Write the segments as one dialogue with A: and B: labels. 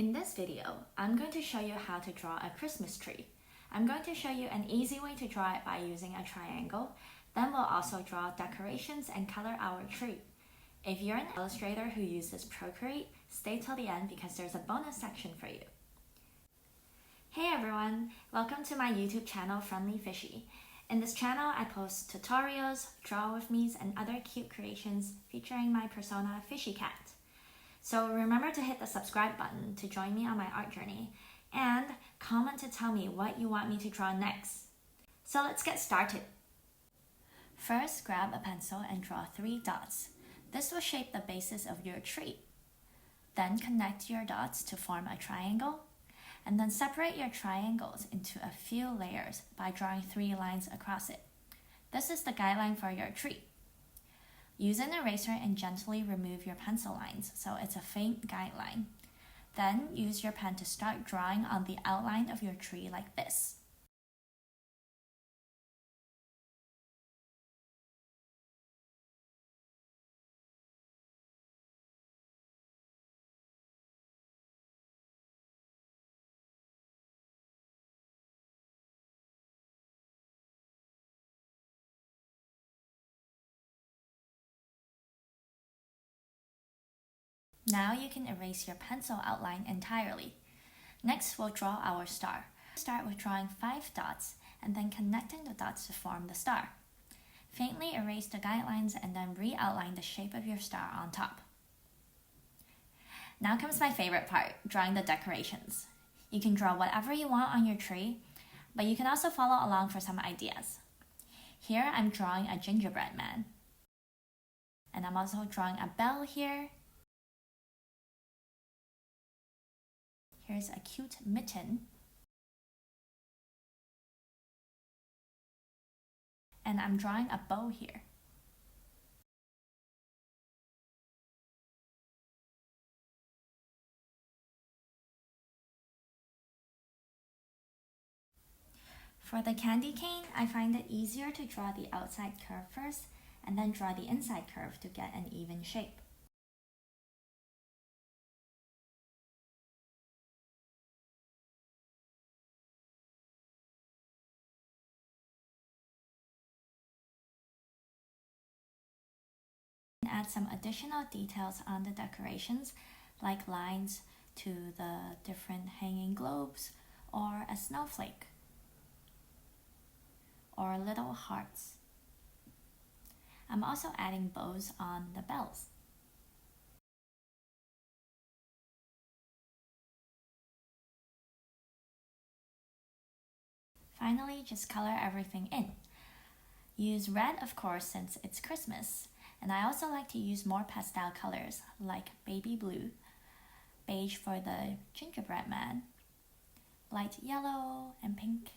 A: In this video, I'm going to show you how to draw a Christmas tree. I'm going to show you an easy way to draw it by using a triangle. Then we'll also draw decorations and color our tree. If you're an illustrator who uses Procreate, stay till the end because there's a bonus section for you. Hey everyone, welcome to my YouTube channel Friendly Fishy. In this channel, I post tutorials, draw with me's, and other cute creations featuring my persona Fishy Cat. So remember to hit the subscribe button to join me on my art journey, and comment to tell me what you want me to draw next. So let's get started. First, grab a pencil and draw 3 dots. This will shape the basis of your tree. Then connect your dots to form a triangle, and then separate your triangles into a few layers by drawing 3 lines across it. This is the guideline for your tree. Use an eraser and gently remove your pencil lines so it's a faint guideline. Then use your pen to start drawing on the outline of your tree like this. Now you can erase your pencil outline entirely. Next, we'll draw our star. Start with drawing 5 dots and then connecting the dots to form the star. Faintly erase the guidelines and then re-outline the shape of your star on top. Now comes my favorite part, drawing the decorations. You can draw whatever you want on your tree, but you can also follow along for some ideas. Here I'm drawing a gingerbread man. And I'm also drawing a bell here. Here's a cute mitten. And I'm drawing a bow here. For the candy cane, I find it easier to draw the outside curve first and then draw the inside curve to get an even shape. Add some additional details on the decorations, like lines to the different hanging globes, or a snowflake, or little hearts. I'm also adding bows on the bells. Finally, just color everything in. Use red, of course, since it's Christmas. And I also like to use more pastel colors like baby blue, beige for the gingerbread man, light yellow and pink,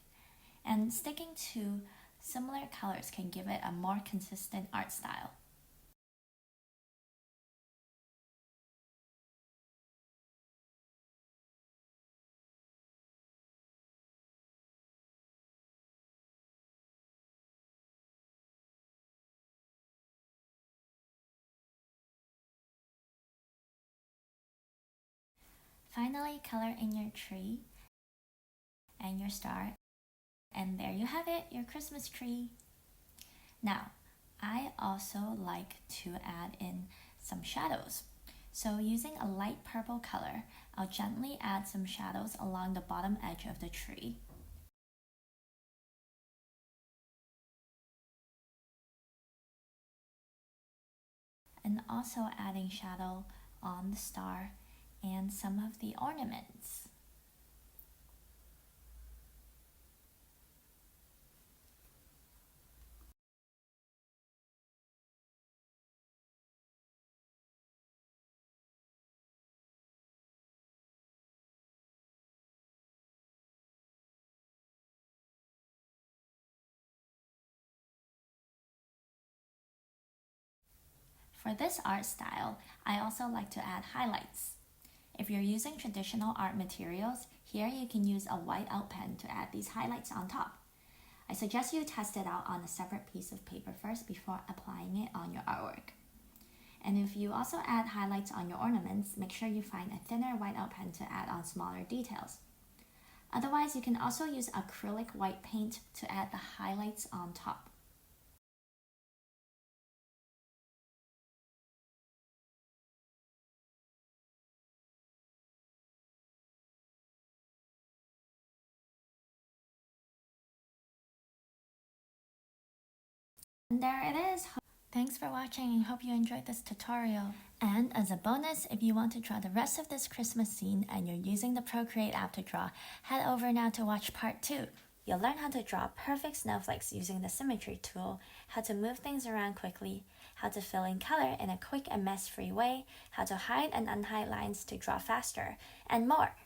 A: and sticking to similar colors can give it a more consistent art style. Finally, color in your tree and your star. And there you have it, your Christmas tree. Now, I also like to add in some shadows. So using a light purple color, I'll gently add some shadows along the bottom edge of the tree. And also adding shadow on the star and some of the ornaments. For this art style, I also like to add highlights. If you're using traditional art materials, here you can use a whiteout pen to add these highlights on top. I suggest you test it out on a separate piece of paper first before applying it on your artwork. And if you also add highlights on your ornaments, make sure you find a thinner whiteout pen to add on smaller details. Otherwise, you can also use acrylic white paint to add the highlights on top. And there it is. Thanks for watching and hope you enjoyed this tutorial. And as a bonus, if you want to draw the rest of this Christmas scene and you're using the Procreate app to draw, head over now to watch part 2. You'll learn how to draw perfect snowflakes using the symmetry tool, how to move things around quickly, how to fill in color in a quick and mess-free way, how to hide and unhide lines to draw faster, and more.